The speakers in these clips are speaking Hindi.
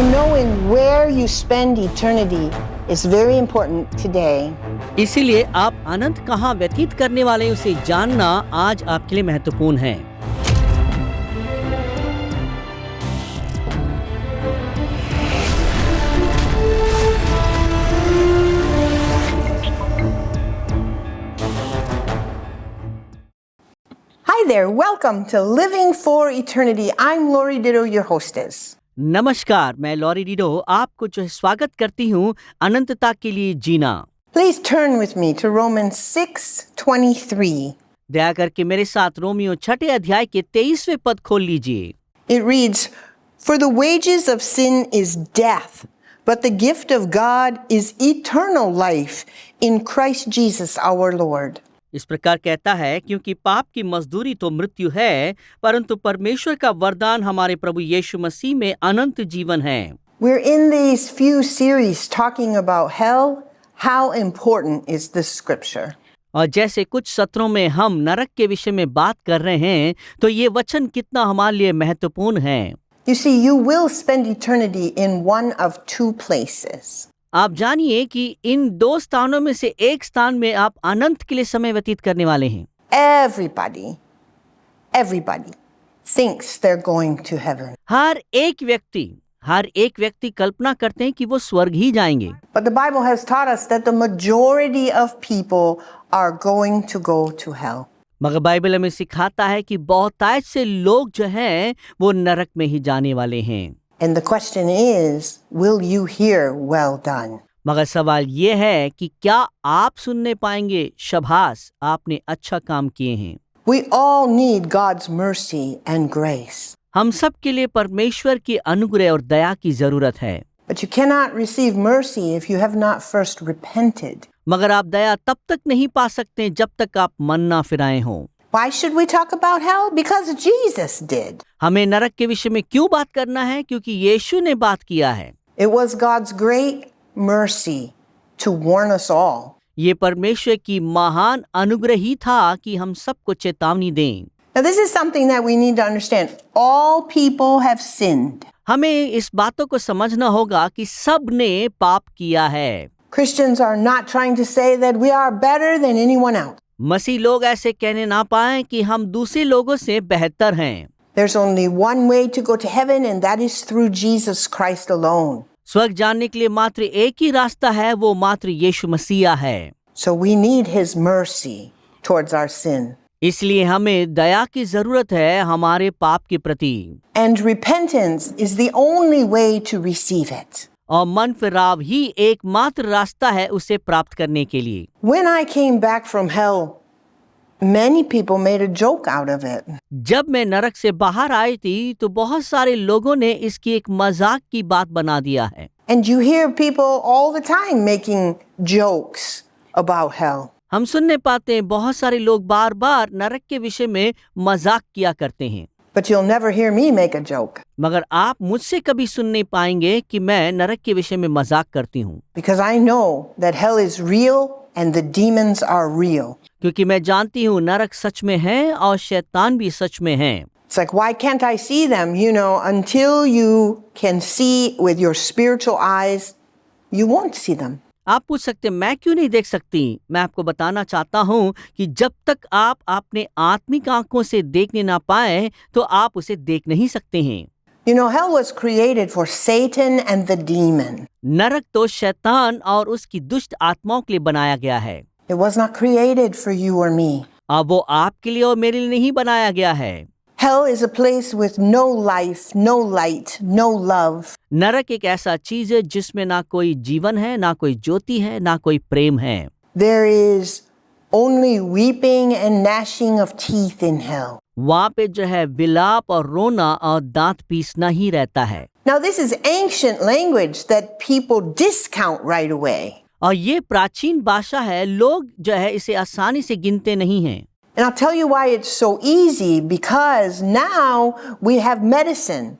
knowing where you spend eternity is very important today. इसीलिए आप अनंत कहाँ व्यतीत करने वाले हैं उसे जानना आज आपके लिए महत्वपूर्ण है। Hi there, welcome to Living for Eternity. I'm Lori Ditto, your hostess. नमस्कार, मैं लॉरी डिडो आपको जो है स्वागत करती हूँ अनंतता के लिए जीना। Please turn with me to Romans 6:23. दया करके मेरे साथ रोमियो 6 अध्याय के 23वें पद खोल लीजिए। It reads, "For the wages of sin is death, but the gift of God is eternal life in Christ Jesus our Lord." इस प्रकार कहता है, क्योंकि पाप की मजदूरी तो मृत्यु है, परंतु परमेश्वर का वरदान हमारे प्रभु यीशु मसीह में अनंत जीवन है। We're in these few series talking about hell. How important is this scripture? और जैसे कुछ सत्रों में हम नरक के विषय में बात कर रहे हैं, तो ये वचन कितना हमारे लिए महत्वपूर्ण है। You see, you will spend eternity in one of two places. आप जानिए कि इन दो स्थानों में से एक स्थान में आप अनंत के लिए समय व्यतीत करने वाले हैं। Everybody thinks they're going to heaven. हर एक व्यक्ति कल्पना करते हैं कि वो स्वर्ग ही जाएंगे। But the Bible has taught us that the majority of people are going to go to hell. मगर बाइबल हमें सिखाता है कि बहुतायत से लोग जो हैं वो नरक में ही जाने वाले हैं। And the question is, will you hear well done? मगर सवाल ये है कि क्या आप सुनने पाएंगे, शाबाश आपने अच्छा काम किए हैं। We all need God's mercy and grace. हम सब के लिए परमेश्वर की अनुग्रह और दया की जरूरत है। But you cannot receive mercy if you have not first repented. मगर आप दया तब तक नहीं पा सकते जब तक आप मन ना फिराए हों। Why should we talk about hell? Because Jesus did. हमें नरक के विषय में क्यों बात करना है? क्योंकि यीशु ने बात किया है। It was God's great mercy to warn us all. ये परमेश्वर की महान अनुग्रह ही था कि हम सबको चेतावनी दें। Now this is something that we need to understand. All people have sinned. हमें इस बातों को समझना होगा कि सब ने पाप किया है। Christians are not trying to say that we are better than anyone else. मसीह लोग ऐसे कहने ना पाएं कि हम दूसरे लोगों से बेहतर हैं। There's only one way to go to heaven, and that is through Jesus Christ alone. स्वर्ग जाने के लिए मात्र एक ही रास्ता है, वो मात्र यीशु मसीह है। So we need His mercy towards our sin. इसलिए हमें दया की जरूरत है हमारे पाप के प्रति। And repentance is the only way to receive it. और मन फिराव ही एकमात्र रास्ता है उसे प्राप्त करने के लिए। When I came back from hell, many people made a joke out of it. जब मैं नरक से बाहर आई थी तो बहुत सारे लोगों ने इसकी एक मजाक की बात बना दिया है। And you hear people all the time making jokes about hell. हम सुनने पाते हैं बहुत सारे लोग बार बार नरक के विषय में मजाक किया करते हैं। But you'll never hear me make a joke. मगर आप मुझसे कभी सुन नहीं पाएंगे कि मैं नरक के विषय में मजाक करती हूँ। Because I know that hell is real and the demons are real. क्योंकि मैं जानती हूँ नरक सच में है और शैतान भी सच में है। It's like, why can't I see them? Until you can see with your spiritual eyes, you won't see them. आप पूछ सकते हैं मैं क्यों नहीं देख सकती? मैं आपको बताना चाहता हूँ कि जब तक आप अपने आत्मिक आंखों से देखने ना पाए तो आप उसे देख नहीं सकते हैं। Hell was created for Satan and the demon. नरक तो शैतान और उसकी दुष्ट आत्माओं के लिए बनाया गया है। It was not created for you or me. अब वो आपके लिए और मेरे लिए नहीं बनाया गया है। Hell is a place with no life, no light, no love. नरक एक ऐसा चीज है जिसमें ना कोई जीवन है, ना कोई ज्योति है, ना कोई प्रेम है। There is only weeping and gnashing of teeth in hell. वहाँ पे जो है विलाप और रोना और दांत पीसना ही रहता है। Now this is ancient language that people discount right away. और ये प्राचीन भाषा है, लोग जो है इसे आसानी से गिनते नहीं हैं। And I'll tell you why it's so easy, because now we have medicine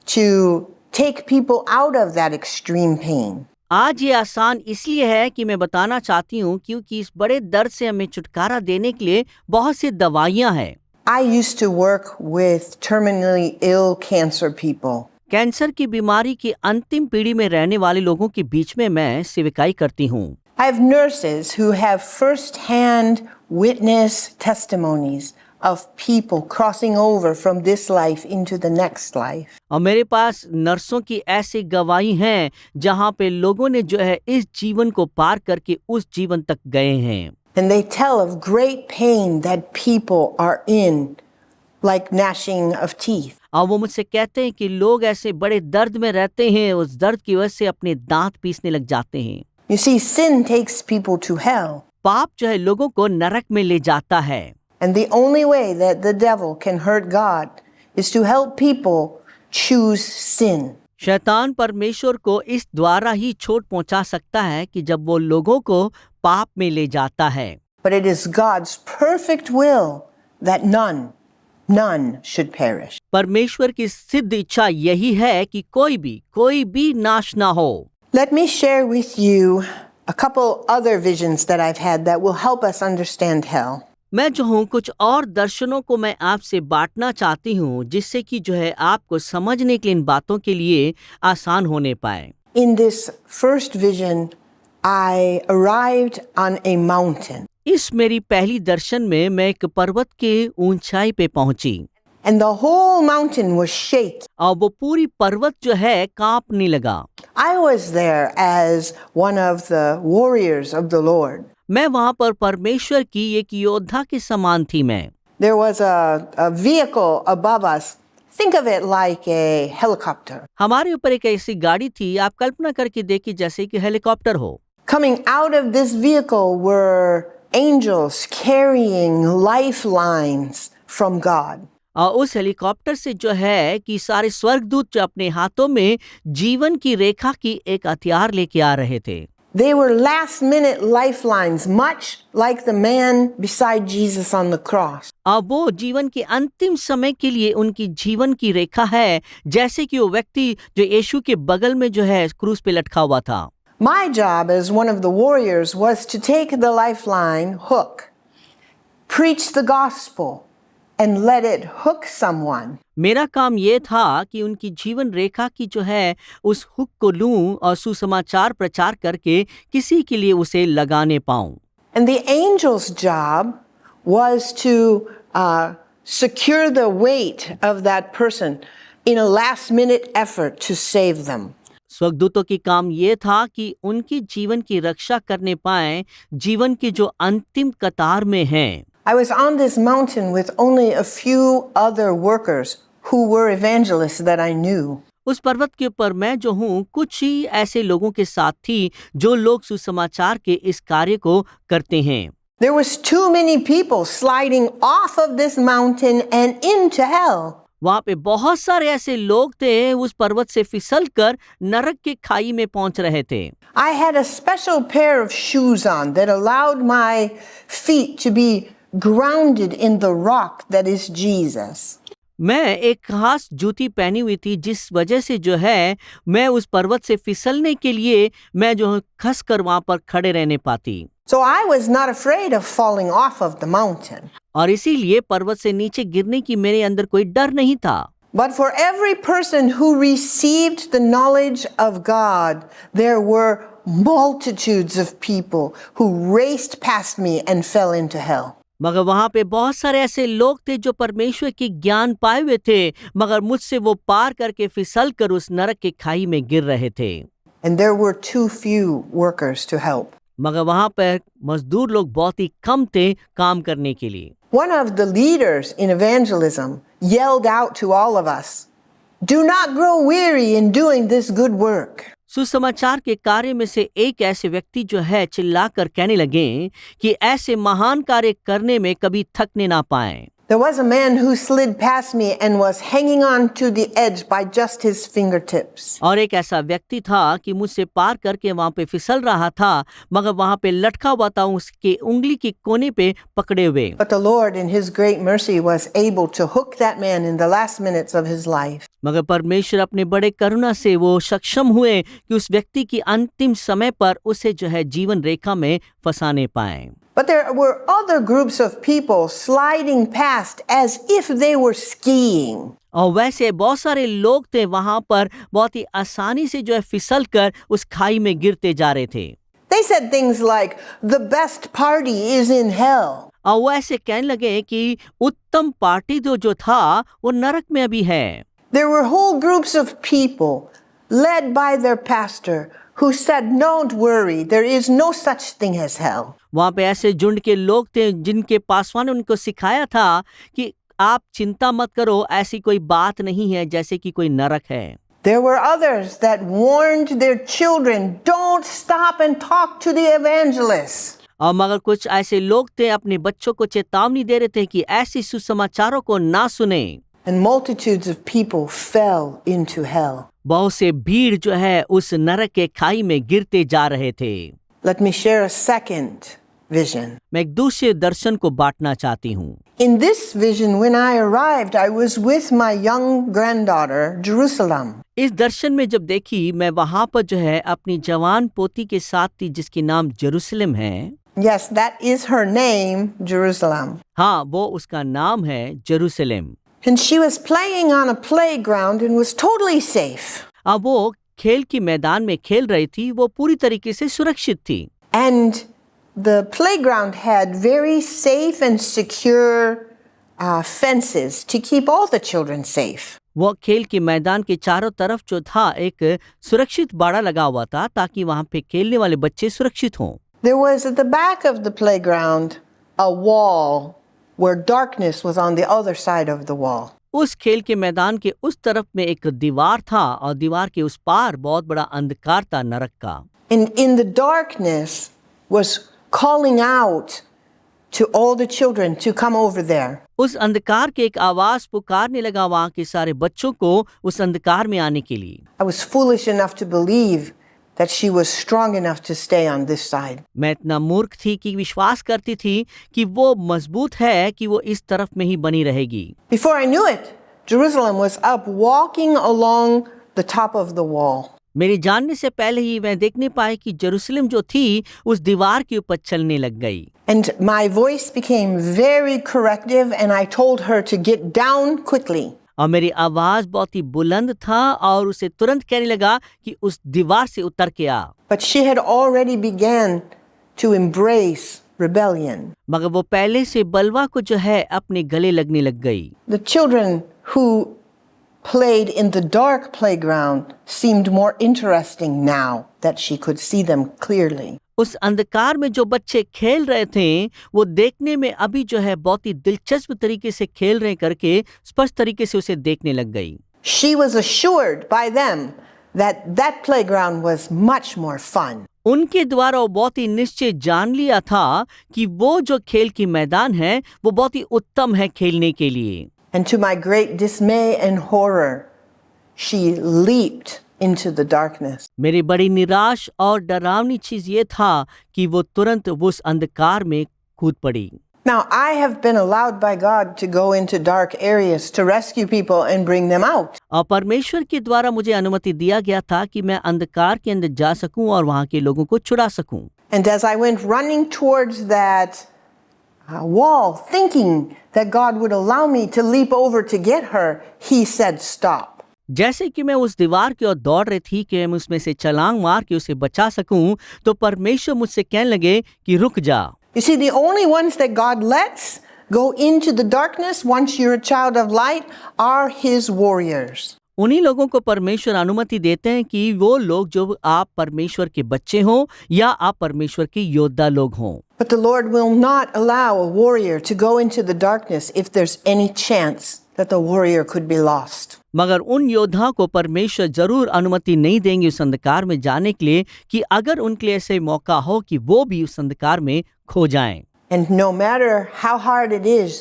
to take people out of that extreme pain. आज ये आसान इसलिए है कि मैं बताना चाहती हूँ क्योंकि इस बड़े दर्द से हमें छुटकारा देने के लिए बहुत सी दवाइयाँ हैं। I used to work with terminally ill cancer people. Cancer की बीमारी की अंतिम पीढ़ी में रहने वाले लोगों के बीच में मैं सेविकाई करती हूँ। I have nurses who have first-hand witness testimonies of people crossing over from this life into the next life. और मेरे पास नर्सों की ऐसी गवाही हैं जहाँ पे लोगों ने जो है इस जीवन को पार करके उस जीवन तक गए हैं। And they tell of great pain that people are in, like gnashing of teeth. और वो मुझसे कहते हैं कि लोग ऐसे बड़े दर्द में रहते हैं, उस दर्द की वजह से अपने दांत पीसने लग जाते हैं। You see, sin takes people to hell. पाप जो है लोगों को नरक में ले जाता है। And the only way that the devil can hurt God is to help people choose sin. शैतान परमेश्वर को इस द्वारा ही चोट पहुंचा सकता है कि जब वो लोगों को पाप में ले जाता है। But it is God's perfect will that none should perish. परमेश्वर की सिद्ध इच्छा यही है कि कोई भी नाश ना हो। Let me share with you a couple other visions that I've had that will help us understand hell. मैं जो हूँ कुछ और दर्शनों को मैं आपसे बांटना चाहती हूँ जिससे कि जो है आपको समझने के लिए इन बातों के लिए आसान होने पाए। In this first vision, I arrived on a mountain, इस मेरी पहली दर्शन में मैं एक पर्वत के ऊंचाई पे पहुंची and the whole mountain was shaking. और वो पूरी पर्वत जो है कांपने लगा। I was there as one of the warriors of the Lord. मैं वहां पर परमेश्वर की एक योद्धा के समान थी। मैं There was a vehicle above us. Think of it like a helicopter. हमारे ऊपर एक ऐसी गाड़ी थी, आप कल्पना करके देखिए जैसे कि हेलीकॉप्टर हो। Coming out of this vehicle were angels carrying lifelines from God. और उस हेलीकॉप्टर से जो है कि सारे स्वर्गदूत जो अपने हाथों में जीवन की रेखा की एक हथियार लेके आ रहे थे। They were last-minute lifelines, much like the man beside Jesus on the cross. अब वो जीवन के अंतिम समय के लिए उनकी जीवन की रेखा है, जैसे कि वो व्यक्ति जो यीशु के बगल में जो है क्रूस पे लटका हुआ था। My job as one of the warriors was to take the lifeline hook, preach the gospel, and let it hook someone. मेरा काम ये था कि उनकी जीवन रेखा की जो है उस हुक को लूं और सुसमाचार प्रचार करके किसी के लिए उसे लगाने पाऊं। And the angel's job was to secure the weight of that person in a last-minute effort to save them. स्वर्गदूतों की काम ये था कि उनकी जीवन की रक्षा करने पाए जीवन की जो अंतिम कतार में हैं। I was on this mountain with only a few other workers who were evangelists that I knew. उस पर्वत के ऊपर मैं जो हूँ कुछ ही ऐसे लोगों के साथ थी जो लोग सुसमाचार के इस कार्य को करते हैं। There was too many people sliding off of this mountain and into hell. वहाँ पे बहुत सारे ऐसे लोग थे उस पर्वत से फिसल कर नरक के खाई में पहुंच रहे थे। I had a special pair of shoes on that allowed my feet to be grounded in the rock that is Jesus. मैं एक खास जूती पहनी हुई थी जिस वजह से जो है मैं उस पर्वत से फिसलने के लिए मैं जो खस कर वहां पर खड़े रहने पाती। So I was not afraid of falling off of the mountain. और इसीलिए पर्वत से नीचे गिरने की मेरे अंदर कोई डर नहीं था। But for every person who received the knowledge of God, there were multitudes of people who raced past me and fell into hell. मगर वहां पे बहुत सारे ऐसे लोग थे जो परमेश्वर की ज्ञान पाए हुए थे मगर मुझसे वो पार करके फिसल कर उस नरक के खाई में गिर रहे थे। And there were too few workers to help. मगर वहां पर मजदूर लोग बहुत ही कम थे काम करने के लिए। One of the leaders in evangelism yelled out to all of us, "Do not grow weary in doing this good work." सुसमाचार के कार्य में से एक ऐसे व्यक्ति जो है चिल्लाकर कहने लगे कि ऐसे महान कार्य करने में कभी थकने ना पाएं। There was a man who slid past me and was hanging on to the edge by just his fingertips. और एक ऐसा व्यक्ति था कि मुझसे पार करके वहां पे फिसल रहा था मगर वहां पे लटका हुआ था उसके उंगली के कोने पे पकड़े हुए। But the Lord in his great mercy was able to hook that man in the last minutes of his life. मगर परमेश्वर अपने बड़े करुणा से वो सक्षम हुए कि उस व्यक्ति की अंतिम समय पर उसे जो है जीवन रेखा में फंसाने पाए। But there were other groups of people sliding past as if they were skiing. और वैसे बहुत सारे लोग थे वहां पर बहुत ही आसानी से जो है फिसल कर उस खाई में गिरते जा रहे थे। They said things like, "The best party is in hell." और वो ऐसे कहने लगे कि उत्तम पार्टी जो था वो नरक में अभी है। There were whole groups of people led by their pastor who said, "Don't worry, there is no such thing as hell." वहां पे ऐसे झुंड के लोग थे जिनके पासवान ने उनको सिखाया था कि आप चिंता मत करो, ऐसी कोई बात नहीं है जैसे कि कोई नरक है। There were others that warned their children, "Don't stop and talk to the evangelists." और मगर कुछ ऐसे लोग थे अपने बच्चों को चेतावनी दे रहे थे कि ऐसी सुसमाचारों को ना सुने। And multitudes of people fell into hell. बहुत से भीड़ जो है उस नरक के खाई में गिरते जा रहे थे। Let me share a second vision. मैं एक दूसरे दर्शन को बांटना चाहती हूँ। In this vision, when I arrived, I was with my young granddaughter, Jerusalem. इस दर्शन में जब देखी मैं वहां पर जो है अपनी जवान पोती के साथ थी जिसकी नाम जेरूसलम है। Yes, that is her name, Jerusalem. हाँ, वो उसका नाम है Jerusalem. And she was playing on a playground and was totally safe. अब वो खेल की मैदान में खेल रही थी, वो पूरी तरीके से सुरक्षित थी। And the playground had very safe and secure fences to keep all the children safe. वो खेल के मैदान के चारों तरफ जो था एक सुरक्षित बाड़ा लगा हुआ था ताकि वहां पे खेलने वाले बच्चे सुरक्षित हों। There was at the back of the playground a wall where darkness was on the other side of the wall. उस खेल के मैदान के उस तरफ में एक दीवार था और दीवार के उस पार बहुत बड़ा अंधकार था नरक का। And in the darkness was calling out to all the children to come over there. उस अंधकार के एक आवाज पुकारने लगा वहां के सारे बच्चों को उस अंधकार में आने के लिए। I was foolish enough to believe that she was strong enough to stay on this side. मैं इतना मूर्ख थी कि विश्वास करती थी कि वो मजबूत है कि वो इस तरफ में ही बनी रहेगी। Before I knew it, Jerusalem was up walking along the top of the wall. मेरे जानने से पहले ही मैं देखने पाई कि जेरूसलम जो थी उस दीवार के ऊपर चलने लग गई। And my voice became very corrective and I told her to get down quickly. और मेरी आवाज बहुत ही बुलंद था और उसे तुरंत कहने लगा कि उस दीवार से उतर के आ। But she had already began to embrace rebellion. मगर वो पहले से बलवा को जो है अपने गले लगने लग गई। The children who played in the dark playground seemed more interesting now that she could see them clearly. उस अंधकार में जो बच्चे खेल रहे थे वो देखने में अभी जो है बहुत ही दिलचस्प तरीके से खेल रहे करके स्पष्ट तरीके से उसे देखने लग गई। She was assured by them that that playground was much more fun. उनके द्वारा वो बहुत ही निश्चय जान लिया था कि वो जो खेल की मैदान है वो बहुत ही उत्तम है खेलने के लिए। And to my great dismay and horror, she leaped into the darkness. मेरी बड़ी निराश और डरावनी चीज ये था कि वो तुरंत उस अंधकार में कूद पड़ी। Now, I have been allowed by God to go into dark areas to rescue people and bring them out. और परमेश्वर के द्वारा मुझे अनुमति दिया गया था कि मैं अंधकार के अंदर जा सकूं और वहां के लोगों को छुड़ा सकूं। And as I went running towards that wall, thinking that God would allow me to leap over to get her, He said, "Stop." जैसे कि मैं उस दीवार की ओर दौड़ रही थी कि मैं उसमें से छलांग मार के उसे बचा सकूं, तो परमेश्वर मुझसे कहने लगे कि रुक जा। You see, the only ones that God lets go into the darkness once you're a child of light are His warriors. उन्हीं लोगों को परमेश्वर अनुमति देते हैं कि वो लोग जो आप परमेश्वर के बच्चे हों या आप परमेश्वर के योद्धा लोग हों। But the Lord will not allow a warrior to go into the darkness if there's any chance that the warrior could be lost. मगर उन योद्धाओं को परमेश्वर जरूर अनुमति नहीं देंगे उस अंधकार में जाने के लिए कि अगर उनके लिए ऐसे मौका हो कि वो भी उस अंधकार में खो जाएं। And no matter how hard it is,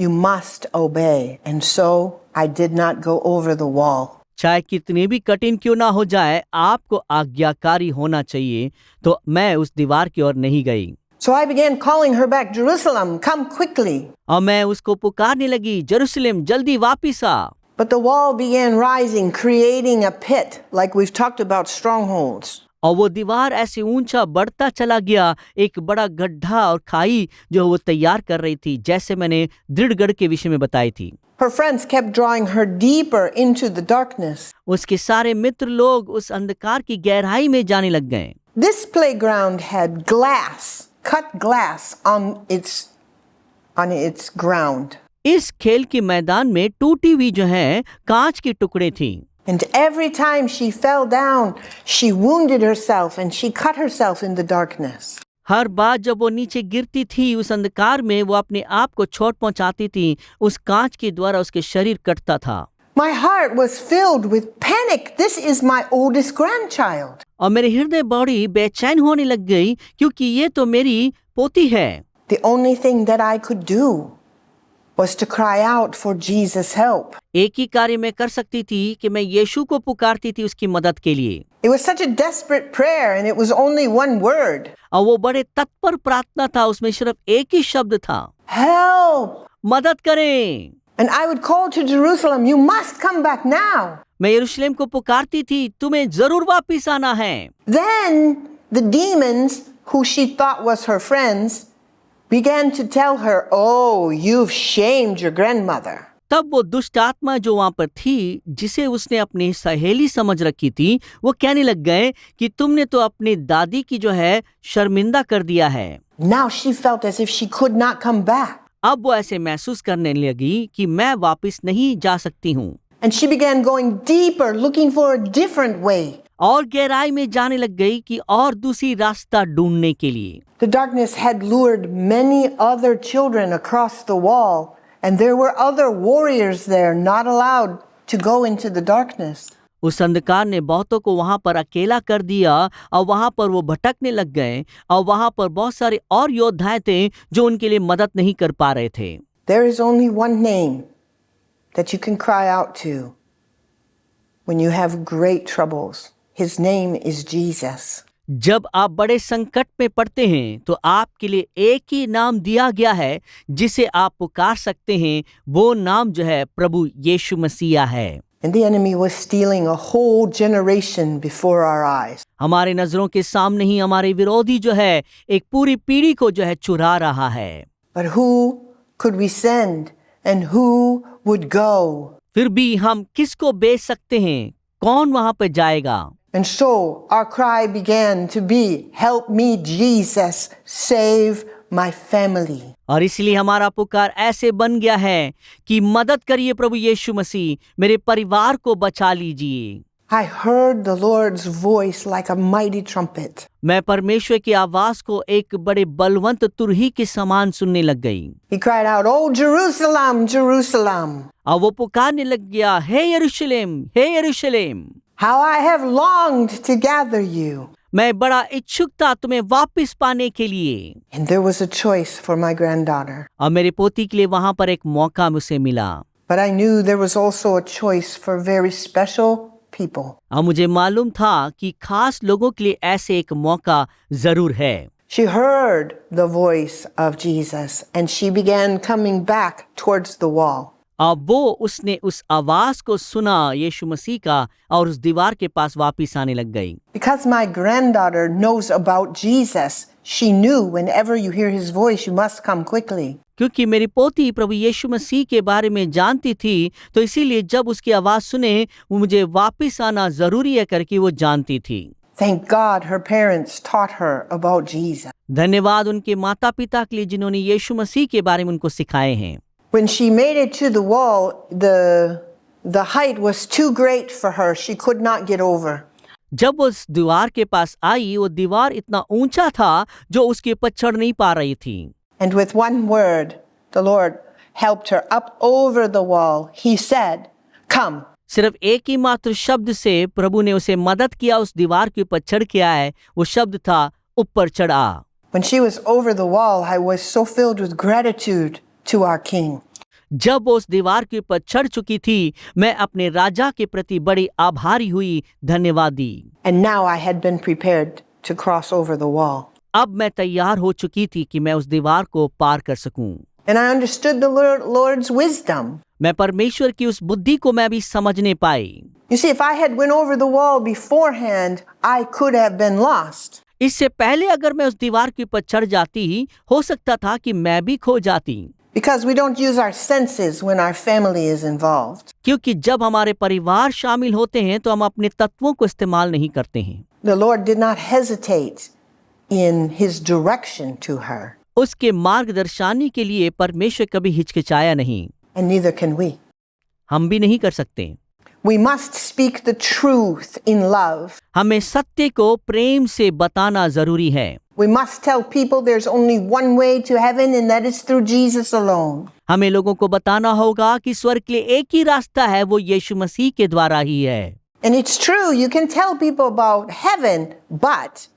you must obey. And so I did not go over the wall. चाहे कितनी भी कठिन क्यों ना हो जाए, आपको आज्ञाकारी होना चाहिए। तो मैं उस दीवार की ओर नहीं गई। So I began calling her back, "Jerusalem, come quickly." और मैं उसको पुकारने लगी, जेरूसलम जल्दी वापिस आ। But the wall began rising, creating a pit, like we've talked about strongholds. और वो दीवार ऐसे ऊंचा बढ़ता चला गया, एक बड़ा गड्ढा और खाई जो वो तैयार कर रही थी, जैसे मैंने दृढ़गढ़ के विषय में बताई थी। Her friends kept drawing her deeper into the darkness. उसके सारे मित्र लोग उस अंधकार की गहराई में जाने लग गए। This playground had cut glass on its ground. इस खेल के मैदान में टूटी हुई जो है कांच के टुकड़े थी। And every time she fell down, she wounded herself and she cut herself in the darkness. हर बार जब वो नीचे गिरती थी उस अंधकार में, वो अपने आप को चोट पहुंचाती थी। उस कांच के द्वारा उसके शरीर कटता था। My heart was filled with panic. This is my oldest grandchild. और मेरे हृदय बड़ी बेचैन होने लग गई, क्योंकि ये तो मेरी पोती है। The only thing that I could do was to cry out for Jesus' help. एक ही कार्य मैं कर सकती थी कि मैं यीशु को पुकारती थी उसकी मदद के लिए। It was such a desperate prayer and it was only one word. और वो बड़े तत्पर प्रार्थना था, उसमें सिर्फ एक ही शब्द था, Help! मदद करें। And I would call to Jerusalem, you must come back now. मैं यरूशलेम को पुकारती थी, तुम्हें जरूर वापिस आना है। Then the demons, who she thought was her friends, began to tell her, oh, you've shamed your grandmother. तब वो दुष्ट आत्मा जो वहां पर थी, जिसे उसने अपनी सहेली समझ रखी थी, वो कहने लग गए कि तुमने तो अपनी दादी की जो है शर्मिंदा कर दिया है। Now she felt as if she could not come back. अब वो ऐसे महसूस करने लगी कि मैं वापिस नहीं जा सकती हूँ। And she began going deeper, looking for a different way. और गहराई में जाने लग गई कि और दूसरी रास्ता ढूंढने के लिए। The darkness had lured many other children across the wall, and there were other warriors there not allowed to go into the darkness. उस अंधकार ने बहुतों को वहां पर अकेला कर दिया और वहां पर वो भटकने लग गए, और वहां पर बहुत सारे और योद्धाएं थे जो उनके लिए मदद नहीं कर पा रहे थे। There is only one name that you can cry out to when you have great troubles. His name is Jesus. जब आप बड़े संकट में पड़ते हैं तो आपके लिए एक ही नाम दिया गया है जिसे आप पुकार सकते हैं। वो नाम जो है प्रभु यीशु मसीहा है। And the enemy was stealing a whole generation before our eyes. हमारे नजरों के सामने ही हमारे विरोधी जो है एक पूरी पीढ़ी को जो है चुरा रहा है। But who could we send and who would go? फिर भी हम किसको भेज सकते हैं? कौन वहां पर जाएगा? And so our cry began to be, help me, Jesus, save my family. और इसलिए हमारा पुकार ऐसे बन गया है कि मदद करिए प्रभु यीशु मसीह, मेरे परिवार को बचा लीजिए। I heard the Lord's voice like a mighty trumpet. मैं परमेश्वर की आवाज को एक बड़े बलवंत तुरही के समान सुनने लग गई। He cried out, oh Jerusalem, Jerusalem, और वो पुकारने लग गया, हे यरूशलेम, हे यरूशलेम, how I have longed to gather you. मैं बड़ा इच्छुक था तुम्हें वापस पाने के लिए। And there was a choice for my granddaughter. और मेरे पोती के लिए वहां पर एक मौका मुझे मिला। But I knew there was also a choice for very special people. और मुझे मालूम था कि खास लोगों के लिए ऐसे एक मौका जरूर है। She heard the voice of Jesus and she began coming back towards the wall. अब वो उसने उस आवाज को सुना यीशु मसीह का और उस दीवार के पास वापस आने लग गई। Because my granddaughter knows about Jesus, she knew whenever you hear his voice, you must come quickly. क्योंकि मेरी पोती प्रभु यीशु मसीह के बारे में जानती थी, तो इसीलिए जब उसकी आवाज सुने वो मुझे वापस आना जरूरी है करके वो जानती थी। Thank God her parents taught her about Jesus. धन्यवाद उनके माता पिता के लिए जिन्होंने यीशु मसीह के बारे में उनको सिखाए हैं। When she made it to the wall, the height was too great for her. She could not get over. जब वो उस दीवार के पास आई, वो दीवार इतना ऊंचा था जो उसके ऊपर चढ़ नहीं पा रही थी। And with one word, the Lord helped her up over the wall. He said, "Come." सिर्फ एक ही मात्र शब्द से प्रभु ने उसे मदद किया उस दीवार के ऊपर चढ़ के आए। वो शब्द था ऊपर चढ़ आ। When she was over the wall, I was so filled with gratitude to our King. जब वो उस दीवार के ऊपर चढ़ चुकी थी, मैं अपने राजा के प्रति बड़ी आभारी हुई, धन्यवाद दी। And now I had been prepared to cross over the wall. अब मैं तैयार हो चुकी थी कि मैं उस दीवार को पार कर सकूं। And I understood the Lord's wisdom. मैं परमेश्वर की उस बुद्धि को मैं भी समझने पाई। You see, if I had went over the wall beforehand, I could have been lost. इससे पहले अगर मैं उस दीवार के ऊपर चढ़ जाती, हो सकता था कि मैं भी खो जाती। Because we don't use our senses when our family is involved. क्योंकि जब हमारे परिवार शामिल होते हैं तो हम अपने तत्वों को इस्तेमाल नहीं करते हैं। The Lord did not hesitate in his direction to her, उसके मार्गदर्शनी के लिए परमेश्वर कभी हिचकिचाया नहीं, and neither can we. हम भी नहीं कर सकते। We must speak the truth in love. हमें सत्य को प्रेम से बताना जरूरी है। We must tell people there's only one way to heaven, and that is through Jesus alone. हमें लोगों को बताना होगा कि स्वर्ग के लिए एक ही रास्ता है, वो यीशु मसीह के द्वारा ही है। And it's true, you can tell people about heaven, but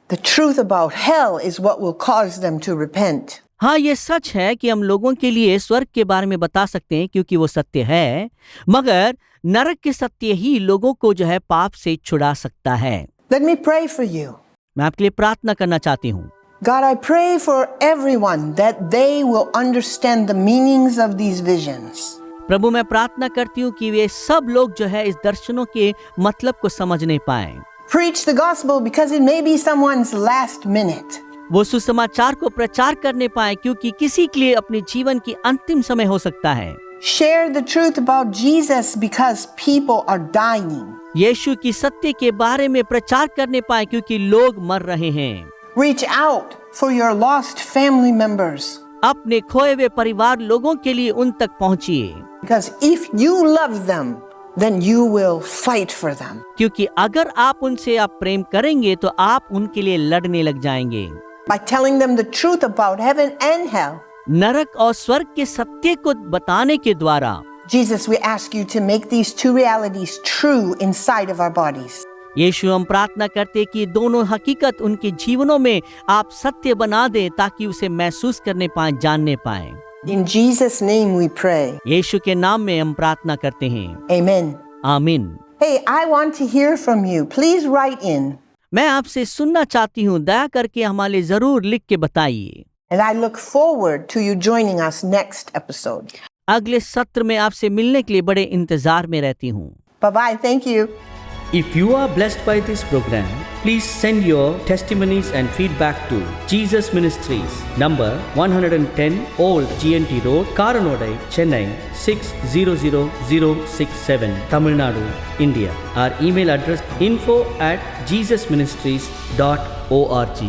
the truth about hell is what will cause them to repent. हाँ, ये सच है कि हम लोगों के लिए स्वर्ग के बारे में बता सकते हैं क्योंकि वो सत्य है, मगर नरक के सत्य ही लोगों को जो है पाप से छुड़ा सकता है। Let me pray for you. मैं आपके लिए प्रार्थना करना चाहती हूँ। God, I pray for everyone that they will understand the meanings of these visions. प्रभु, मैं प्रार्थना करती हूँ कि वे सब लोग जो है इस दर्शनों के मतलब को समझने पाएं। Preach the gospel because it may be someone's last minute. वो सुसमाचार को प्रचार करने पाएं क्योंकि किसी के लिए अपने जीवन की अंतिम समय हो सकता है। Share the truth about Jesus because people are dying. यीशु की सत्य के बारे में प्रचार करने पाएं क्योंकि लोग मर रहे हैं। Reach out for your lost family members. अपने खोए हुए परिवार लोगों के लिए उन तक पहुंचिए। Because if you love them, then you will fight for them. क्योंकि अगर आप उनसे प्रेम करेंगे तो आप उनके लिए लड़ने लग जाएंगे। By telling them the truth about heaven and hell. नरक और स्वर्ग के सत्य को बताने के द्वारा Jesus, we ask you to make these two realities true inside of our bodies. यीशु, हम प्रार्थना करते कि दोनों हकीकत उनके जीवनों में आप सत्य बना दें ताकि उसे महसूस करने पाएं, जानने पाएं। In Jesus' name we pray. यीशु के नाम में हम प्रार्थना करते हैं। Amen. आमीन। Hey, I want to hear from you. Please write in. मैं आपसे सुनना चाहती हूँ, दया करके हमारे लिए जरूर लिख के बताइए। And I look forward to you joining us next episode. अगले सत्र में आपसे मिलने के लिए बड़े इंतजार में रहती हूँ। Bye-bye. Thank you. If you are blessed by this program, please send your testimonies and feedback to Jesus Ministries, number 110 Old GNT Road, Karanodai, Chennai 600067, Tamil Nadu, India. Our email address info@jesusministries.org.